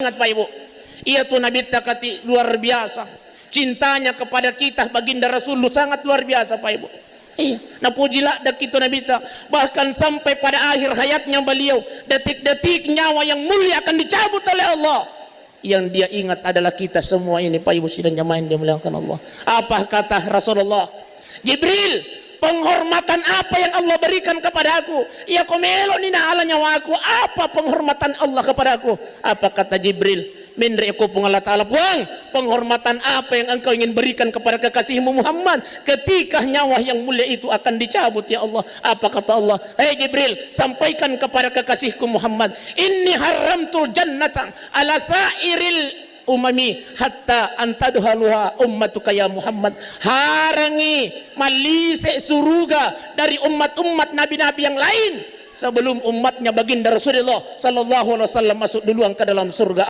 Ingat Pak Ibu, ia tuh Nabi takati luar biasa. Cintanya kepada kita baginda Rasulullah sangat luar biasa Pak Ibu. Iya, nah pujilah dak itu Nabi ta. Bahkan sampai pada akhir hayatnya beliau, detik-detik nyawa yang mulia akan dicabut oleh Allah. Yang dia ingat adalah kita semua ini Pak Ibu sidang jamaah yang dimuliakan Allah. Apa kata Rasulullah? Jibril, penghormatan apa yang Allah berikan kepada aku? Ya komelo nina ala nyawa aku. Apa penghormatan Allah kepada aku? Apa kata Jibril? Min ri'ku Allah Ta'ala puang. Penghormatan apa yang engkau ingin berikan kepada kekasihmu Muhammad ketika nyawa yang mulia itu akan dicabut ya Allah? Apa kata Allah? Hei Jibril, sampaikan kepada kekasihku Muhammad, inni haramtul jannata ala sairil umami hatta antadhaluha ummatuka ya Muhammad. Harangi malise suruga dari umat-umat nabi-nabi yang lain sebelum umatnya baginda Rasulullah sallallahu alaihi wasallam masuk duluan ke dalam surga.